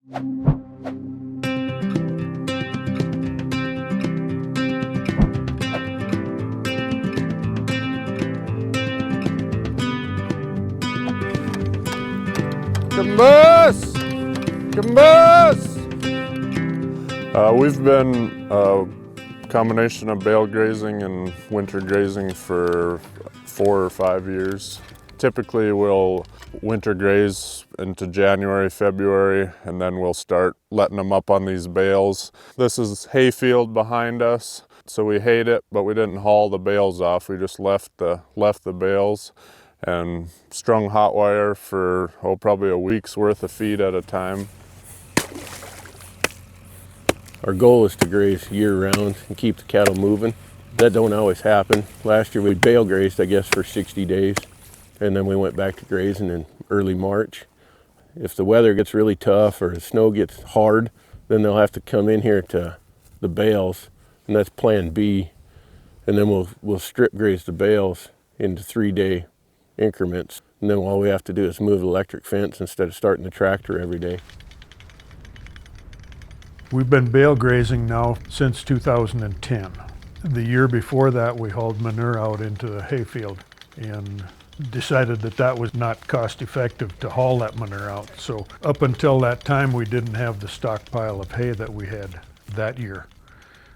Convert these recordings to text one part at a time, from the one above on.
Caboose! Caboose! We've been a combination of bale grazing and winter grazing for 4 or 5 years. Typically we'll winter graze into January, February, and then we'll start letting them up on these bales. This is hay field behind us, so we hayed it, but we didn't haul the bales off. We just left the bales and strung hot wire for probably a week's worth of feed at a time. Our goal is to graze year-round and keep the cattle moving. That don't always happen. Last year we bale grazed, I guess, for 60 days, and then we went back to grazing in early March. If the weather gets really tough or the snow gets hard, then they'll have to come in here to the bales, and that's plan B. And then we'll strip graze the bales into 3-day increments. And then all we have to do is move the electric fence instead of starting the tractor every day. We've been bale grazing now since 2010. The year before that, we hauled manure out into the hayfield and decided that that was not cost effective to haul that manure out. So up until that time, we didn't have the stockpile of hay that we had that year.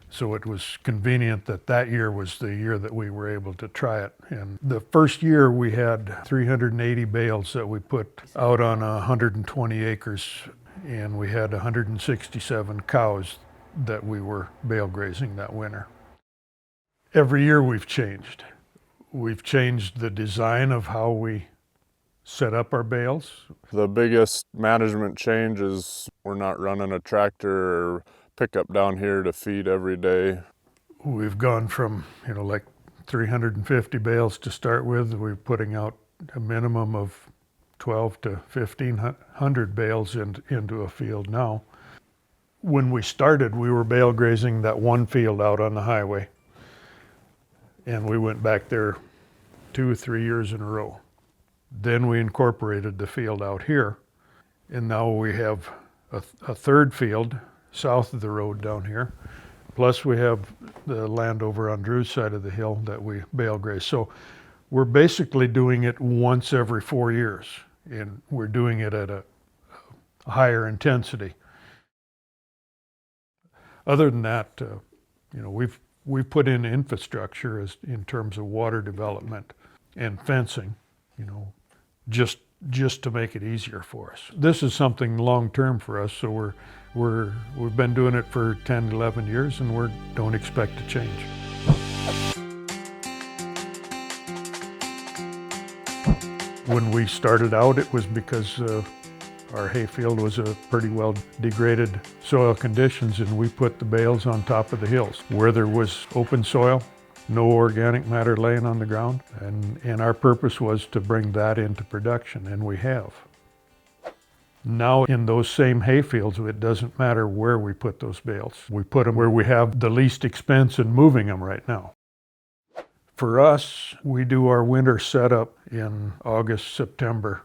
So it was convenient that that year was the year that we were able to try it. And the first year we had 380 bales that we put out on 120 acres, and we had 167 cows that we were bale grazing that winter. Every year we've changed. We've changed the design of how we set up our bales. The biggest management change is we're not running a tractor or pickup down here to feed every day. We've gone from, like 350 bales to start with. We're putting out a minimum of 12 to 1,500 bales into a field now. When we started, we were bale grazing that one field out on the highway. And we went back there 2 or 3 years in a row. Then we incorporated the field out here. And now we have a third field south of the road down here. Plus we have the land over on Drew's side of the hill that we bale graze. So we're basically doing it once every 4 years. And we're doing it at a higher intensity. Other than that, we've put in infrastructure in terms of water development and fencing, just to make it easier for us. This is something long-term for us, so we've been doing it for 10, 11 years, and we don't expect to change. When we started out, it was because our hayfield was a pretty well degraded soil conditions, and we put the bales on top of the hills where there was open soil, no organic matter laying on the ground, and our purpose was to bring that into production, and we have. Now in those same hayfields, it doesn't matter where we put those bales. We put them where we have the least expense in moving them right now. For us, we do our winter setup in August, September.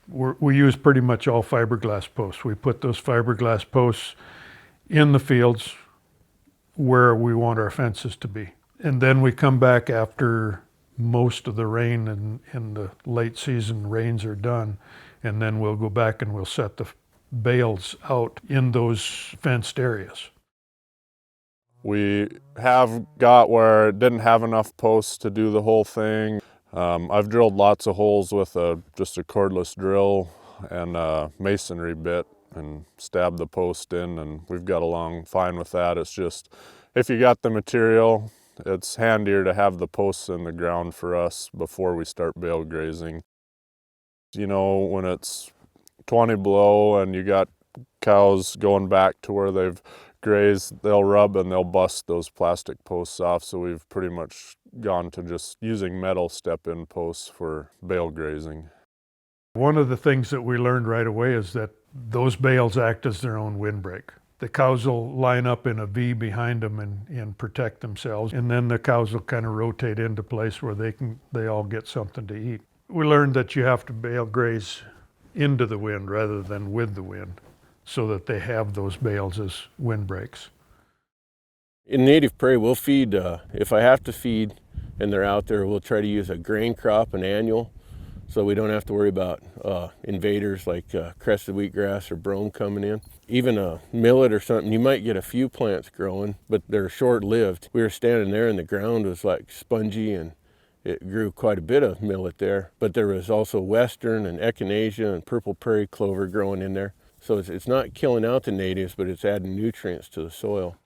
We use pretty much all fiberglass posts. We put those fiberglass posts in the fields where we want our fences to be. And then we come back after most of the rain and the late season rains are done, and then we'll go back and we'll set the bales out in those fenced areas. We have got where it didn't have enough posts to do the whole thing. I've drilled lots of holes with just a cordless drill and a masonry bit and stabbed the post in, and we've got along fine with that. It's just, if you got the material, it's handier to have the posts in the ground for us before we start bale grazing. When it's 20 below and you got cows going back to where they've grazed, they'll rub and they'll bust those plastic posts off, so we've pretty much gone to just using metal step-in posts for bale grazing. One of the things that we learned right away is that those bales act as their own windbreak. The cows will line up in a V behind them and protect themselves, and then the cows will kind of rotate into place where they all get something to eat. We learned that you have to bale graze into the wind rather than with the wind. so that they have those bales as windbreaks. In native prairie, we'll feed, if I have to feed and they're out there, we'll try to use a grain crop, an annual, so we don't have to worry about invaders like crested wheatgrass or brome coming in. Even a millet or something, you might get a few plants growing, but they're short-lived. We were standing there and the ground was like spongy and it grew quite a bit of millet there, but there was also western and echinacea and purple prairie clover growing in there. So it's not killing out the natives, but it's adding nutrients to the soil.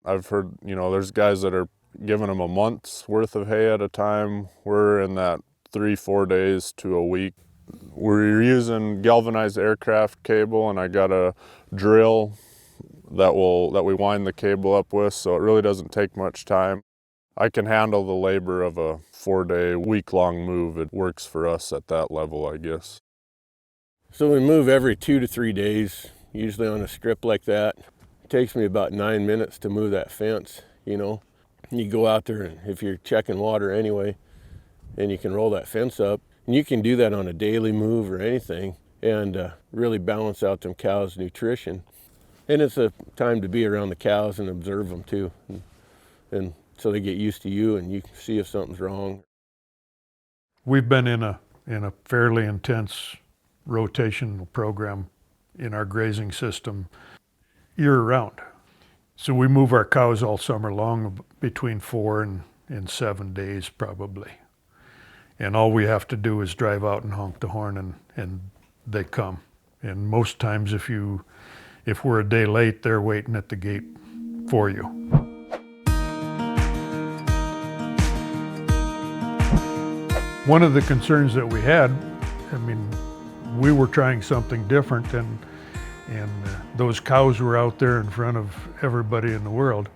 I've heard, there's guys that are giving them a month's worth of hay at a time. We're in that 3-4 days to a week. We're using galvanized aircraft cable, and I got a drill that we wind the cable up with, so it really doesn't take much time. I can handle the labor of a 4-day, week-long move. It works for us at that level, I guess. So we move every 2 to 3 days, usually on a strip like that. It takes me about 9 minutes to move that fence, You go out there, and if you're checking water anyway, and you can roll that fence up, and you can do that on a daily move or anything, and really balance out them cows' nutrition. And it's a time to be around the cows and observe them too, and so they get used to you, and you can see if something's wrong. We've been in a fairly intense rotational program in our grazing system year-round. So we move our cows all summer long, between 4 and 7 days probably. And all we have to do is drive out and honk the horn, and they come. And most times if we're a day late, they're waiting at the gate for you. One of the concerns that we had, we were trying something different, and those cows were out there in front of everybody in the world.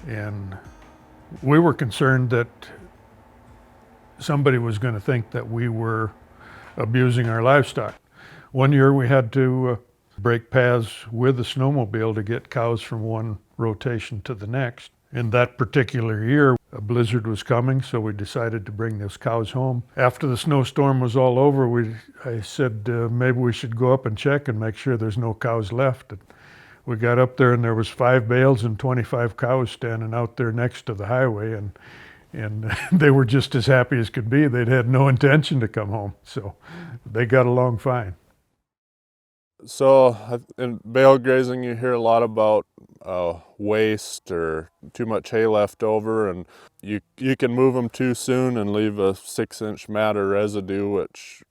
And we were concerned that somebody was going to think that we were abusing our livestock. One year we had to break paths with a snowmobile to get cows from one rotation to the next. In that particular year, a blizzard was coming, so we decided to bring those cows home. After the snowstorm was all over, I said maybe we should go up and check and make sure there's no cows left. And we got up there, and there was 5 bales and 25 cows standing out there next to the highway, and they were just as happy as could be. They'd had no intention to come home, so they got along fine. So in bale grazing, you hear a lot about waste or too much hay left over, and you can move them too soon and leave a 6-inch mat of residue, which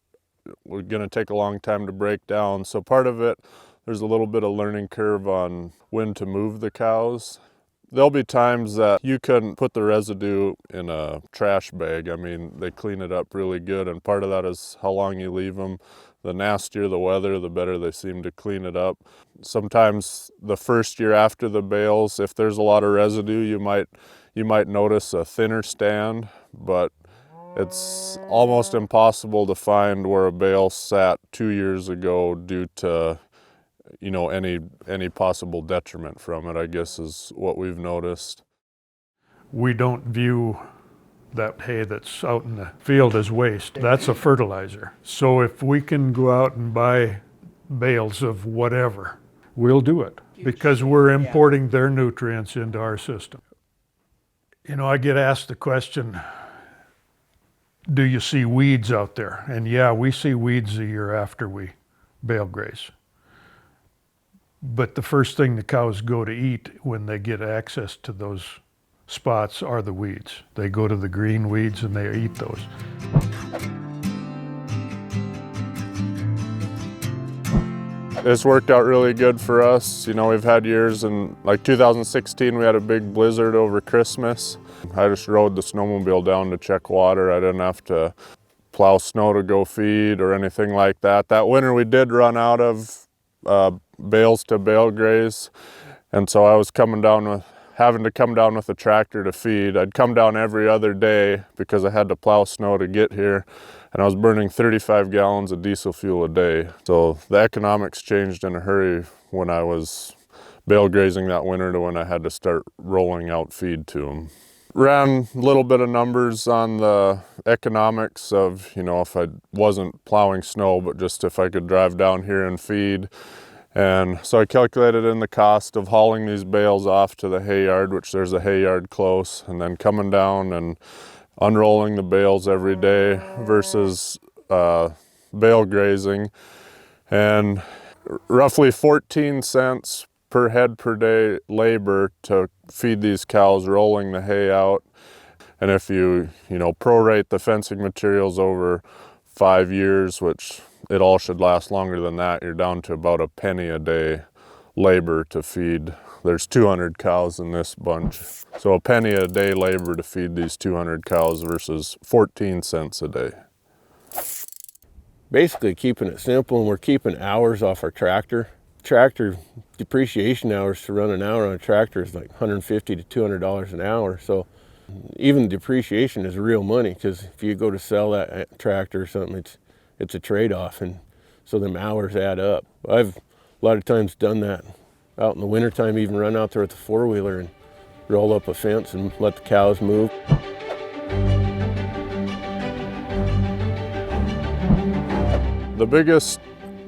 we're going to take a long time to break down. So part of it, there's a little bit of learning curve on when to move the cows. There'll be times that you couldn't put the residue in a trash bag. They clean it up really good, and part of that is how long you leave them. The nastier the weather, the better they seem to clean it up. Sometimes the first year after the bales, if there's a lot of residue, you might notice a thinner stand, but it's almost impossible to find where a bale sat 2 years ago due to any possible detriment from it, I guess, is what we've noticed. We don't view that hay that's out in the field as waste. That's a fertilizer. So if we can go out and buy bales of whatever, we'll do it, because we're importing their nutrients into our system. I get asked the question, do you see weeds out there? And yeah, we see weeds a year after we bale graze. But the first thing the cows go to eat when they get access to those spots are the weeds. They go to the green weeds and they eat those. It's worked out really good for us. We've had years, in like 2016, we had a big blizzard over Christmas. I just rode the snowmobile down to check water. I didn't have to plow snow to go feed or anything like that. That winter we did run out of bales to bale graze, and so I was having to come down with a tractor to feed. I'd come down every other day because I had to plow snow to get here, and I was burning 35 gallons of diesel fuel a day. So the economics changed in a hurry when I was bale grazing that winter to when I had to start rolling out feed to them. ran a little bit of numbers on the economics of, if I wasn't plowing snow, but just if I could drive down here and feed. And so I calculated in the cost of hauling these bales off to the hay yard, which there's a hay yard close, and then coming down and unrolling the bales every day versus bale grazing. And roughly 14 cents per head per day labor to feed these cows, rolling the hay out. And if you prorate the fencing materials over 5 years, which it all should last longer than that, you're down to about a penny a day labor to feed. There's 200 cows in this bunch. So a penny a day labor to feed these 200 cows versus 14 cents a day. Basically keeping it simple, and we're keeping hours off our tractor. Tractor depreciation hours to run an hour on a tractor is like $150 to $200 an hour. So even depreciation is real money, because if you go to sell that tractor or something, it's a trade-off, and so them hours add up. I've a lot of times done that out in the wintertime, even run out there with the four-wheeler and roll up a fence and let the cows move. The biggest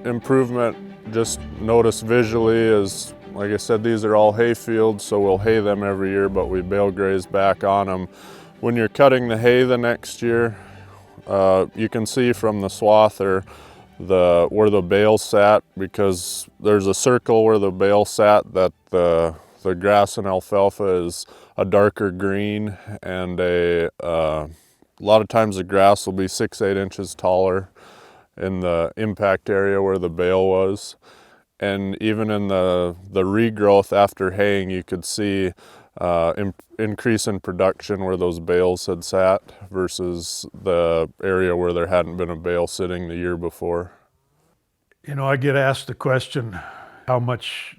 improvement, just notice visually, is, like I said, these are all hay fields, so we'll hay them every year, but we bale graze back on them. When you're cutting the hay the next year, you can see from the swather where the bale sat, because there's a circle where the bale sat that the grass and alfalfa is a darker green, and a lot of times the grass will be 6-8 inches taller in the impact area where the bale was. And even in the regrowth after haying, you could see increase in production where those bales had sat versus the area where there hadn't been a bale sitting the year before. I get asked the question, how much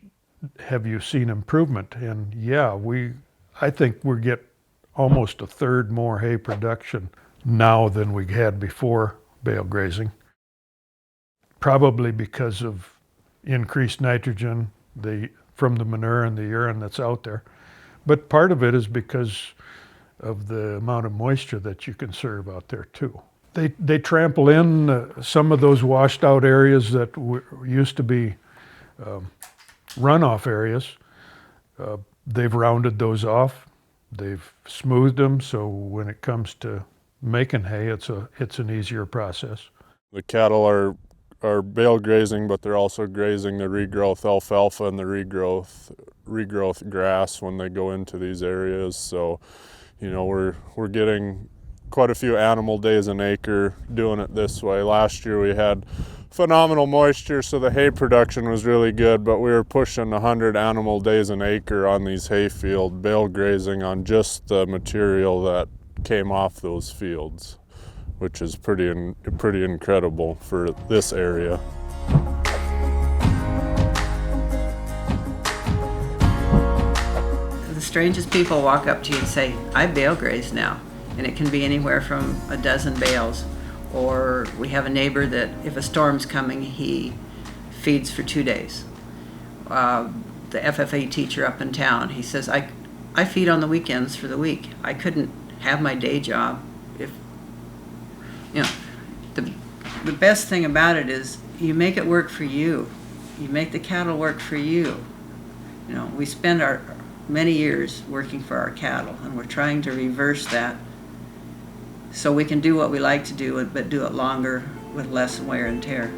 have you seen improvement? And yeah, I think we get almost a third more hay production now than we had before bale grazing. Probably because of increased nitrogen from the manure and the urine that's out there. But part of it is because of the amount of moisture that you conserve out there too. They trample in some of those washed out areas that used to be runoff areas. They've rounded those off. They've smoothed them, so when it comes to making hay, it's an easier process. The cattle are bale grazing, but they're also grazing the regrowth alfalfa and the regrowth grass when they go into these areas. So, we're getting quite a few animal days an acre doing it this way. Last year we had phenomenal moisture, so the hay production was really good, but we were pushing 100 animal days an acre on these hay field bale grazing on just the material that came off those fields, which is pretty incredible for this area. The strangest people walk up to you and say, I bale graze now. And it can be anywhere from a dozen bales. Or we have a neighbor that if a storm's coming, he feeds for 2 days. The FFA teacher up in town, he says, I feed on the weekends for the week. I couldn't have my day job if, the best thing about it is you make it work for you. You make the cattle work for you. We spend our many years working for our cattle, and we're trying to reverse that so we can do what we like to do, but do it longer with less wear and tear.